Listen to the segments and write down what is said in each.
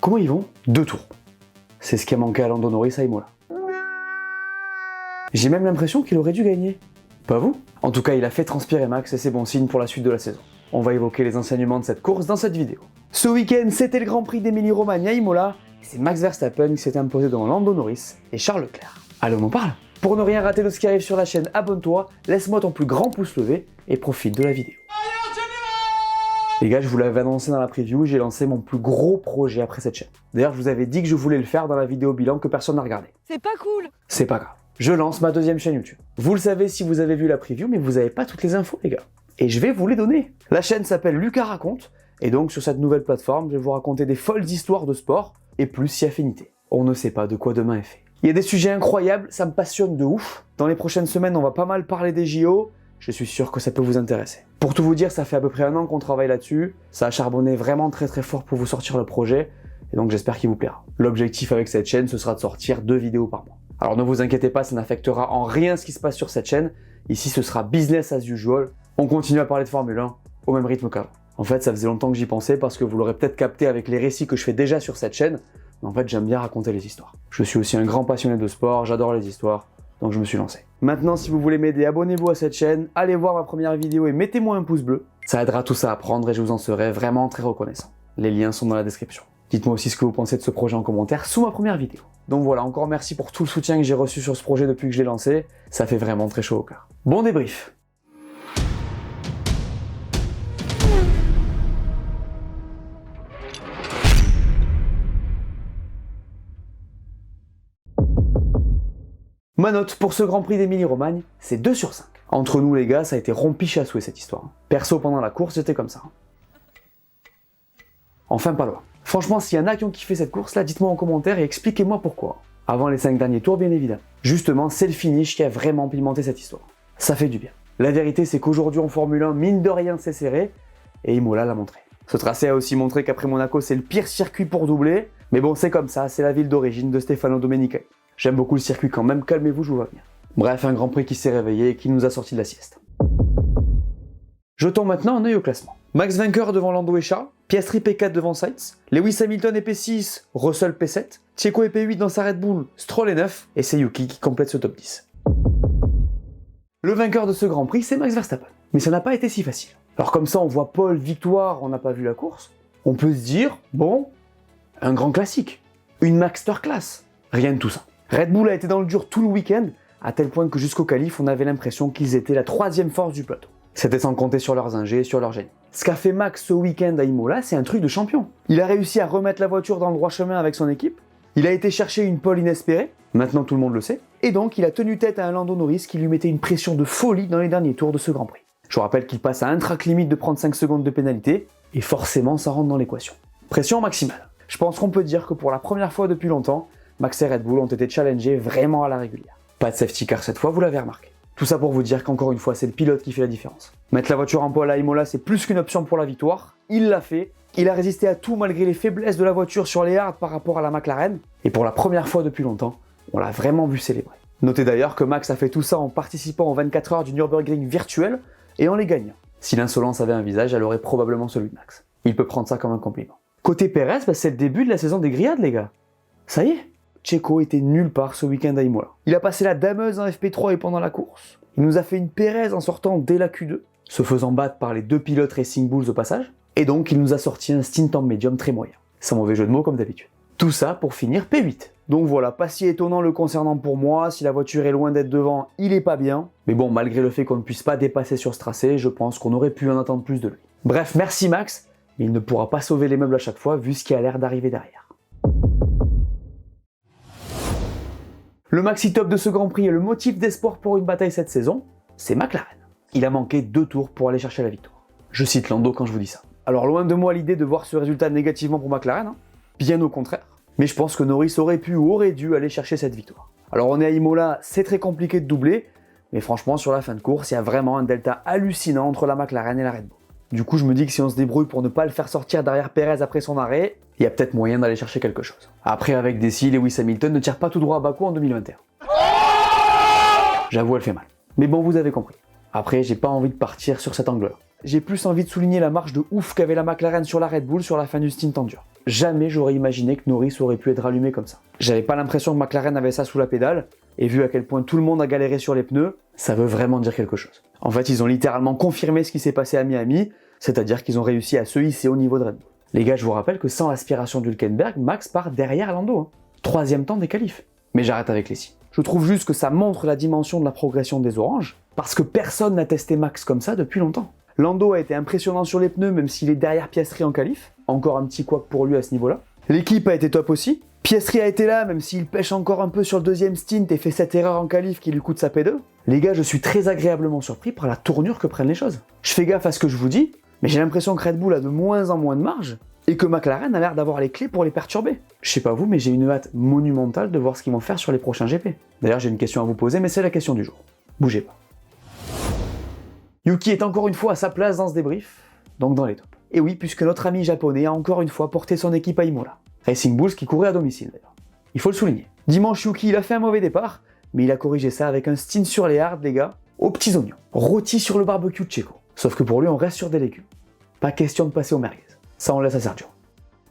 comment ils vont? 2 tours. C'est ce qui a manqué à Lando Norris à Imola. J'ai même l'impression qu'il aurait dû gagner. Pas vous? En tout cas, il a fait transpirer Max et c'est bon signe pour la suite de la saison. On va évoquer les enseignements de cette course dans cette vidéo. Ce week-end, c'était le Grand Prix d'Émilie-Romagne à Imola, et c'est Max Verstappen qui s'est imposé devant Lando Norris et Charles Leclerc. Allez, on en parle. Pour ne rien rater de ce qui arrive sur la chaîne, abonne-toi, laisse-moi ton plus grand pouce levé et profite de la vidéo. Les gars, je vous l'avais annoncé dans la preview, j'ai lancé mon plus gros projet après cette chaîne. D'ailleurs, je vous avais dit que je voulais le faire dans la vidéo bilan que personne n'a regardé. C'est pas cool. C'est pas grave. Je lance ma deuxième chaîne YouTube. Vous le savez si vous avez vu la preview, mais vous n'avez pas toutes les infos, les gars. Et je vais vous les donner. La chaîne s'appelle Lucas Raconte, et donc sur cette nouvelle plateforme, je vais vous raconter des folles histoires de sport, et plus si affinité. On ne sait pas de quoi demain est fait. Il y a des sujets incroyables, ça me passionne de ouf. Dans les prochaines semaines, on va pas mal parler des JO. Je suis sûr que ça peut vous intéresser. Pour tout vous dire, ça fait à peu près 1 an qu'on travaille là-dessus. Ça a charbonné vraiment très fort pour vous sortir le projet. Et donc j'espère qu'il vous plaira. L'objectif avec cette chaîne, ce sera de sortir 2 vidéos par mois. Alors ne vous inquiétez pas, ça n'affectera en rien ce qui se passe sur cette chaîne. Ici, ce sera business as usual. On continue à parler de Formule 1 au même rythme qu'avant. En fait, ça faisait longtemps que j'y pensais parce que vous l'aurez peut-être capté avec les récits que je fais déjà sur cette chaîne. Mais en fait, j'aime bien raconter les histoires. Je suis aussi un grand passionné de sport, j'adore les histoires. Donc je me suis lancé. Maintenant, si vous voulez m'aider, abonnez-vous à cette chaîne, allez voir ma première vidéo et mettez-moi un pouce bleu. Ça aidera tout ça à prendre et je vous en serai vraiment très reconnaissant. Les liens sont dans la description. Dites-moi aussi ce que vous pensez de ce projet en commentaire sous ma première vidéo. Donc voilà, encore merci pour tout le soutien que j'ai reçu sur ce projet depuis que je l'ai lancé. Ça fait vraiment très chaud au cœur. Bon débrief. Ma note pour ce Grand Prix d'Émilie-Romagne, c'est 2 sur 5. Entre nous les gars, ça a été rompiche à souhait cette histoire. Perso, pendant la course, c'était comme ça. Enfin pas loin. Franchement, s'il y en a qui ont kiffé cette course là, dites-moi en commentaire et expliquez-moi pourquoi. Avant les 5 derniers tours, bien évidemment. Justement, c'est le finish qui a vraiment pimenté cette histoire. Ça fait du bien. La vérité, c'est qu'aujourd'hui en Formule 1, mine de rien, c'est serré, et Imola l'a montré. Ce tracé a aussi montré qu'après Monaco, c'est le pire circuit pour doubler, mais bon, c'est comme ça, c'est la ville d'origine de Stefano Domenicali. J'aime beaucoup le circuit quand même, calmez-vous, je vous vois venir. Bref, un Grand Prix qui s'est réveillé et qui nous a sorti de la sieste. Jetons maintenant un œil au classement. Max vainqueur devant Lando et Charles, Piastri P4 devant Sainz, Lewis Hamilton est P6, Russell P7, Checo est P8 dans sa Red Bull, Stroll est 9, et c'est Yuki qui complète ce top 10. Le vainqueur de ce Grand Prix, c'est Max Verstappen. Mais ça n'a pas été si facile. Alors comme ça, on voit Paul victoire, on n'a pas vu la course, on peut se dire, bon, un grand classique, une masterclass, rien de tout ça. Red Bull a été dans le dur tout le week-end, à tel point que jusqu'au qualif, on avait l'impression qu'ils étaient la 3e force du plateau. C'était sans compter sur leurs ingés et sur leur génie. Ce qu'a fait Max ce week-end à Imola, c'est un truc de champion. Il a réussi à remettre la voiture dans le droit chemin avec son équipe, il a été chercher une pole inespérée, maintenant tout le monde le sait, et donc il a tenu tête à un Lando Norris qui lui mettait une pression de folie dans les derniers tours de ce Grand Prix. Je vous rappelle qu'il passe à un track limite de prendre 5 secondes de pénalité, et forcément ça rentre dans l'équation. Pression maximale. Je pense qu'on peut dire que pour la première fois depuis longtemps, Max et Red Bull ont été challengés vraiment à la régulière. Pas de safety car cette fois, vous l'avez remarqué. Tout ça pour vous dire qu'encore une fois, c'est le pilote qui fait la différence. Mettre la voiture en pole à Imola, c'est plus qu'une option pour la victoire. Il l'a fait. Il a résisté à tout malgré les faiblesses de la voiture sur les hards par rapport à la McLaren. Et pour la première fois depuis longtemps, on l'a vraiment vu célébrer. Notez d'ailleurs que Max a fait tout ça en participant aux 24 heures du Nürburgring virtuel et en les gagnant. Si l'insolence avait un visage, elle aurait probablement celui de Max. Il peut prendre ça comme un compliment. Côté Perez, c'est le début de la saison des grillades, les gars. Ça y est, Checo était nulle part ce week-end à Imola. Il a passé la dameuse en FP3 et pendant la course. Il nous a fait une Pérez en sortant dès la Q2, se faisant battre par les 2 pilotes Racing Bulls au passage, et donc il nous a sorti un stint en médium très moyen. Sans mauvais jeu de mots comme d'habitude. Tout ça pour finir P8. Donc voilà, pas si étonnant le concernant pour moi, si la voiture est loin d'être devant, il est pas bien. Mais bon, malgré le fait qu'on ne puisse pas dépasser sur ce tracé, je pense qu'on aurait pu en attendre plus de lui. Bref, merci Max, mais il ne pourra pas sauver les meubles à chaque fois vu ce qui a l'air d'arriver derrière. Le maxi top de ce Grand Prix et le motif d'espoir pour une bataille cette saison, c'est McLaren. Il a manqué 2 tours pour aller chercher la victoire. Je cite Lando quand je vous dis ça. Alors loin de moi l'idée de voir ce résultat négativement pour McLaren, bien au contraire. Mais je pense que Norris aurait pu ou aurait dû aller chercher cette victoire. Alors on est à Imola, c'est très compliqué de doubler, mais franchement sur la fin de course, il y a vraiment un delta hallucinant entre la McLaren et la Red Bull. Du coup je me dis que si on se débrouille pour ne pas le faire sortir derrière Perez après son arrêt, il y a peut-être moyen d'aller chercher quelque chose. Après avec des si, Lewis Hamilton ne tire pas tout droit à Bakou en 2021. J'avoue elle fait mal. Mais bon vous avez compris. Après j'ai pas envie de partir sur cet angle-là. j'ai plus envie de souligner la marche de ouf qu'avait la McLaren sur la Red Bull sur la fin du stint en dur. Jamais j'aurais imaginé que Norris aurait pu être allumé comme ça. J'avais pas l'impression que McLaren avait ça sous la pédale, et vu à quel point tout le monde a galéré sur les pneus, ça veut vraiment dire quelque chose. En fait, ils ont littéralement confirmé ce qui s'est passé à Miami, c'est-à-dire qu'ils ont réussi à se hisser au niveau de Red Bull. Les gars, je vous rappelle que sans l'aspiration d'Hülkenberg, Max part derrière Lando. Hein. 3e temps des qualifs. Mais j'arrête avec les si. Je trouve juste que ça montre la dimension de la progression des oranges, parce que personne n'a testé Max comme ça depuis longtemps. Lando a été impressionnant sur les pneus, même s'il est derrière Piastri en qualif. Encore un petit couac pour lui à ce niveau-là. L'équipe a été top aussi. Piastri a été là, même s'il pêche encore un peu sur le 2e stint et fait cette erreur en qualif qui lui coûte sa P2. Les gars, je suis très agréablement surpris par la tournure que prennent les choses. Je fais gaffe à ce que je vous dis, mais j'ai l'impression que Red Bull a de moins en moins de marge, et que McLaren a l'air d'avoir les clés pour les perturber. Je sais pas vous, mais j'ai une hâte monumentale de voir ce qu'ils vont faire sur les prochains GP. D'ailleurs, j'ai une question à vous poser, mais c'est la question du jour. Bougez pas. Yuki est encore une fois à sa place dans ce débrief, donc dans les tops. Et oui, puisque notre ami japonais a encore une fois porté son équipe à Imola. Racing Bulls qui courait à domicile d'ailleurs. Il faut le souligner. Dimanche, Yuki, il a fait un mauvais départ, mais il a corrigé ça avec un stint sur les hards, les gars, aux petits oignons. Rôti sur le barbecue de Checo. Sauf que pour lui, on reste sur des légumes. Pas question de passer au merguez. Ça, on laisse à Sergio.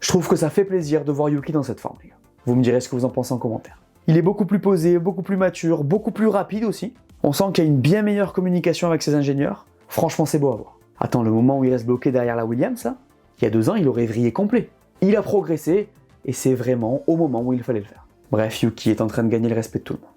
Je trouve que ça fait plaisir de voir Yuki dans cette forme, les gars. Vous me direz ce que vous en pensez en commentaire. Il est beaucoup plus posé, beaucoup plus mature, beaucoup plus rapide aussi. On sent qu'il y a une bien meilleure communication avec ses ingénieurs. Franchement, c'est beau à voir. Attends, le moment où il reste bloqué derrière la Williams, là, il y a 2 ans, il aurait vrillé complet. Il a progressé, et c'est vraiment au moment où il fallait le faire. Bref, Yuki est en train de gagner le respect de tout le monde.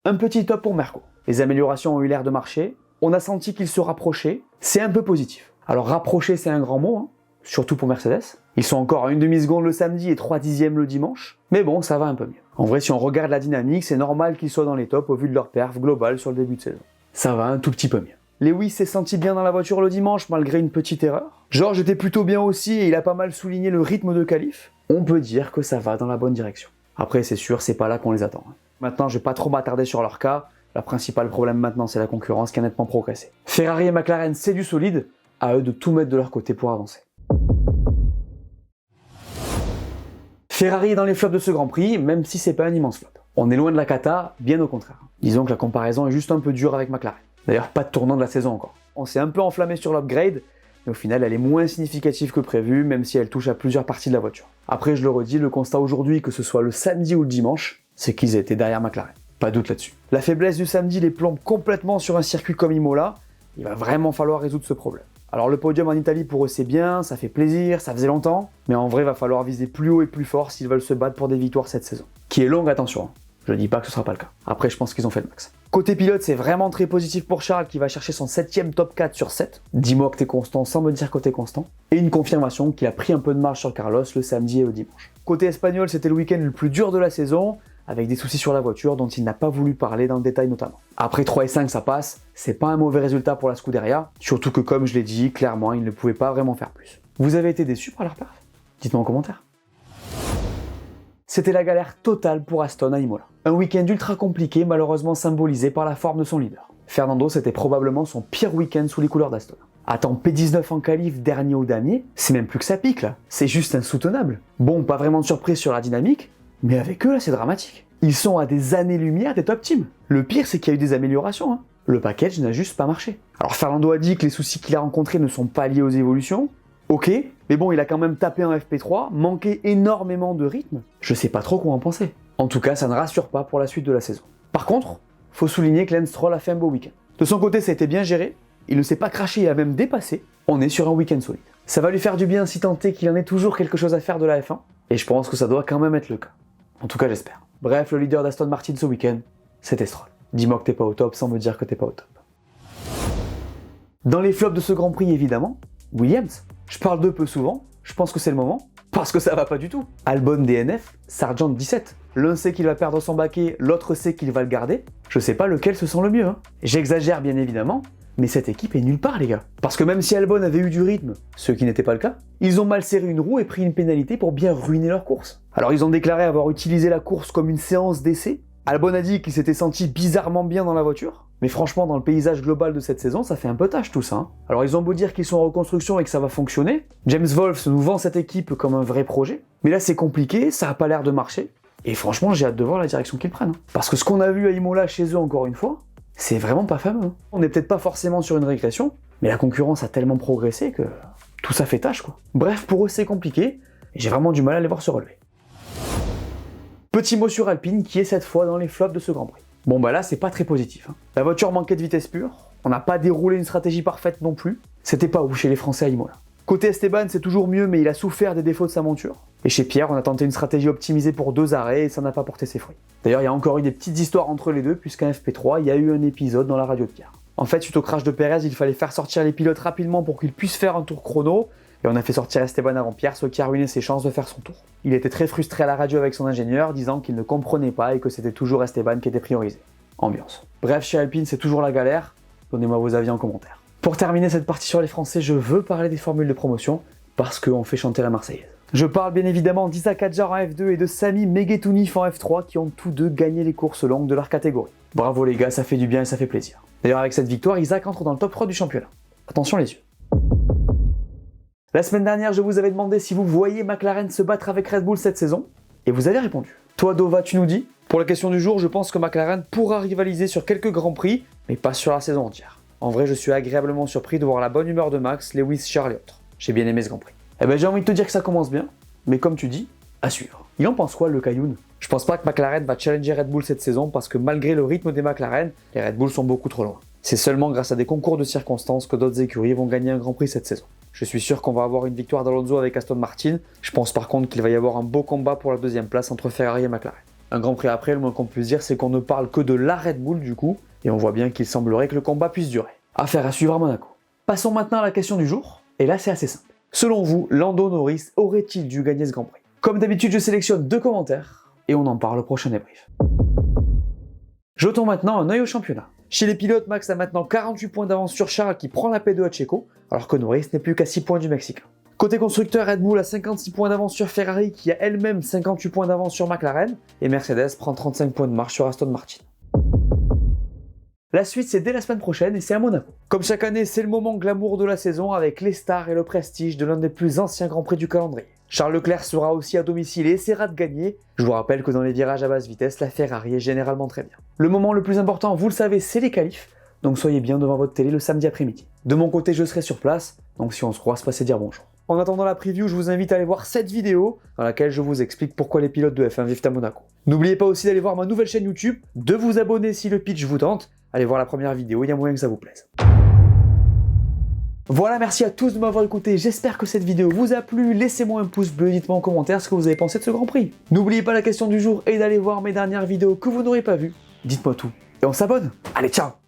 Un petit top pour Merco. Les améliorations ont eu l'air de marcher. On a senti qu'il se rapprochait. C'est un peu positif. Alors rapprocher, c'est un grand mot, hein, surtout pour Mercedes. Ils sont encore à 1 demi-seconde le samedi et 3 dixièmes le dimanche. Mais bon, ça va un peu mieux. En vrai, si on regarde la dynamique, c'est normal qu'ils soient dans les tops au vu de leur perf globale sur le début de saison. Ça va un tout petit peu mieux. Lewis s'est senti bien dans la voiture le dimanche malgré une petite erreur. George était plutôt bien aussi et il a pas mal souligné le rythme de qualif. On peut dire que ça va dans la bonne direction. Après, c'est sûr, c'est pas là qu'on les attend. Maintenant, je vais pas trop m'attarder sur leur cas. Le principal problème maintenant, c'est la concurrence qui a nettement progressé. Ferrari et McLaren, c'est du solide. À eux de tout mettre de leur côté pour avancer. Ferrari est dans les flops de ce Grand Prix, même si c'est pas un immense flop. On est loin de la cata, bien au contraire. Disons que la comparaison est juste un peu dure avec McLaren. D'ailleurs, pas de tournant de la saison encore. On s'est un peu enflammé sur l'upgrade, mais au final, elle est moins significative que prévu, même si elle touche à plusieurs parties de la voiture. Après, je le redis, le constat aujourd'hui, que ce soit le samedi ou le dimanche, c'est qu'ils étaient derrière McLaren. Pas de doute là-dessus. La faiblesse du samedi les plombe complètement sur un circuit comme Imola. Il va vraiment falloir résoudre ce problème. Alors le podium en Italie pour eux c'est bien, ça fait plaisir, ça faisait longtemps, mais en vrai il va falloir viser plus haut et plus fort s'ils veulent se battre pour des victoires cette saison. Qui est longue, attention, hein. Je dis pas que ce sera pas le cas. Après je pense qu'ils ont fait le max. Côté pilote, c'est vraiment très positif pour Charles qui va chercher son 7ème top 4 sur 7. Dis-moi que t'es constant sans me dire que t'es constant. Et une confirmation qu'il a pris un peu de marge sur Carlos le samedi et le dimanche. Côté espagnol, c'était le week-end le plus dur de la saison, avec des soucis sur la voiture dont il n'a pas voulu parler dans le détail notamment. Après 3 et 5 ça passe, c'est pas un mauvais résultat pour la Scuderia, surtout que comme je l'ai dit, clairement il ne pouvait pas vraiment faire plus. Vous avez été déçus par leur perf? Dites-moi en commentaire. C'était la galère totale pour Aston à Imola. Un week-end ultra compliqué, malheureusement symbolisé par la forme de son leader. Fernando, c'était probablement son pire week-end sous les couleurs d'Aston. Attends, P19 en qualif, dernier au damier, c'est même plus que ça pique là, c'est juste insoutenable. Bon, pas vraiment de surprise sur la dynamique, mais avec eux là c'est dramatique. Ils sont à des années-lumière des top teams. Le pire c'est qu'il y a eu des améliorations, hein. Le package n'a juste pas marché. Alors Fernando a dit que les soucis qu'il a rencontrés ne sont pas liés aux évolutions. Ok, mais bon il a quand même tapé en FP3, manqué énormément de rythme. Je sais pas trop quoi en penser. En tout cas ça ne rassure pas pour la suite de la saison. Par contre, faut souligner que Lance Stroll a fait un beau week-end. De son côté ça a été bien géré, il ne s'est pas craché et a même dépassé. On est sur un week-end solide. Ça va lui faire du bien si tant est qu'il en ait toujours quelque chose à faire de la F1, et je pense que ça doit quand même être le cas. En tout cas j'espère. Bref, le leader d'Aston Martin ce week-end, c'était Stroll. Dis-moi que t'es pas au top sans me dire que t'es pas au top. Dans les flops de ce Grand Prix évidemment, Williams. Je parle d'eux peu souvent, je pense que c'est le moment, parce que ça va pas du tout. Albon DNF, Sargent 17. L'un sait qu'il va perdre son baquet, l'autre sait qu'il va le garder. Je sais pas lequel se sent le mieux, hein. J'exagère bien évidemment, mais cette équipe est nulle part les gars. Parce que même si Albon avait eu du rythme, ce qui n'était pas le cas, ils ont mal serré une roue et pris une pénalité pour bien ruiner leur course. Alors ils ont déclaré avoir utilisé la course comme une séance d'essai. Albon a dit qu'il s'était senti bizarrement bien dans la voiture, mais franchement dans le paysage global de cette saison ça fait un peu tâche tout ça, hein. Alors ils ont beau dire qu'ils sont en reconstruction et que ça va fonctionner, James Wolfe nous vend cette équipe comme un vrai projet, mais là c'est compliqué, ça a pas l'air de marcher, et franchement j'ai hâte de voir la direction qu'ils prennent. Parce que ce qu'on a vu à Imola chez eux encore une fois, C'est vraiment pas fameux. Hein. On n'est peut-être pas forcément sur une régression, mais la concurrence a tellement progressé que tout ça fait tâche quoi. Bref, pour eux c'est compliqué, et j'ai vraiment du mal à les voir se relever. Petit mot sur Alpine qui est cette fois dans les flops de ce Grand Prix. Bon bah là c'est pas très positif. Hein. La voiture manquait de vitesse pure, on n'a pas déroulé une stratégie parfaite non plus, c'était pas ouf chez les Français à Imola. Côté Esteban c'est toujours mieux mais il a souffert des défauts de sa monture. Et chez Pierre on a tenté une stratégie optimisée pour 2 arrêts et ça n'a pas porté ses fruits. D'ailleurs il y a encore eu des petites histoires entre les deux puisqu'à FP3 il y a eu un épisode dans la radio de Pierre. En fait suite au crash de Pérez il fallait faire sortir les pilotes rapidement pour qu'ils puissent faire un tour chrono. Et on a fait sortir Esteban avant Pierre, ce qui a ruiné ses chances de faire son tour. Il était très frustré à la radio avec son ingénieur, disant qu'il ne comprenait pas et que c'était toujours Esteban qui était priorisé. Ambiance. Bref, chez Alpine, c'est toujours la galère. Donnez-moi vos avis en commentaire. Pour terminer cette partie sur les Français, je veux parler des formules de promotion, parce qu'on fait chanter la Marseillaise. Je parle bien évidemment d'Isaac Hadjar en F2 et de Sami Meghetounif en F3, qui ont tous deux gagné les courses longues de leur catégorie. Bravo les gars, ça fait du bien et ça fait plaisir. D'ailleurs, avec cette victoire, Isaac entre dans le top 3 du championnat. Attention les yeux. La semaine dernière, je vous avais demandé si vous voyez McLaren se battre avec Red Bull cette saison, et vous avez répondu. Toi Dova, tu nous dis, pour la question du jour, je pense que McLaren pourra rivaliser sur quelques grands prix, mais pas sur la saison entière. En vrai, je suis agréablement surpris de voir la bonne humeur de Max, Lewis, Charles et autres. J'ai bien aimé ce Grand Prix. Eh ben j'ai envie de te dire que ça commence bien, mais comme tu dis, à suivre. Il en pense quoi le Cailloun? Je pense pas que McLaren va challenger Red Bull cette saison parce que malgré le rythme des McLaren, les Red Bull sont beaucoup trop loin. C'est seulement grâce à des concours de circonstances que d'autres écuries vont gagner un Grand Prix cette saison. Je suis sûr qu'on va avoir une victoire d'Alonso avec Aston Martin. Je pense par contre qu'il va y avoir un beau combat pour la deuxième place entre Ferrari et McLaren. Un Grand Prix après, le moins qu'on puisse dire, c'est qu'on ne parle que de la Red Bull du coup, et on voit bien qu'il semblerait que le combat puisse durer. Affaire à suivre à Monaco. Passons maintenant à la question du jour, et là c'est assez simple. Selon vous, Lando Norris aurait-il dû gagner ce Grand Prix? Comme d'habitude, je sélectionne 2 commentaires, et on en parle au prochain débrief. Jetons maintenant un œil au championnat. Chez les pilotes, Max a maintenant 48 points d'avance sur Charles qui prend la P2 à Checo, alors que Norris n'est plus qu'à 6 points du Mexicain. Côté constructeur, Red Bull a 56 points d'avance sur Ferrari qui a elle-même 58 points d'avance sur McLaren, et Mercedes prend 35 points de marche sur Aston Martin. La suite c'est dès la semaine prochaine et c'est à Monaco. Comme chaque année, c'est le moment glamour de la saison avec les stars et le prestige de l'un des plus anciens Grands Prix du calendrier. Charles Leclerc sera aussi à domicile et essaiera de gagner. Je vous rappelle que dans les virages à basse vitesse, la Ferrari est généralement très bien. Le moment le plus important, vous le savez, c'est les qualifs, donc soyez bien devant votre télé le samedi après-midi. De mon côté, je serai sur place, donc si on se croise, passez dire bonjour. En attendant la preview, je vous invite à aller voir cette vidéo dans laquelle je vous explique pourquoi les pilotes de F1 vivent à Monaco. N'oubliez pas aussi d'aller voir ma nouvelle chaîne YouTube, de vous abonner si le pitch vous tente. Allez voir la première vidéo, il y a moyen que ça vous plaise. Voilà, merci à tous de m'avoir écouté, j'espère que cette vidéo vous a plu, laissez-moi un pouce bleu, dites-moi en commentaire ce que vous avez pensé de ce Grand Prix. N'oubliez pas la question du jour et d'aller voir mes dernières vidéos que vous n'aurez pas vues, dites-moi tout, et on s'abonne. Allez, ciao!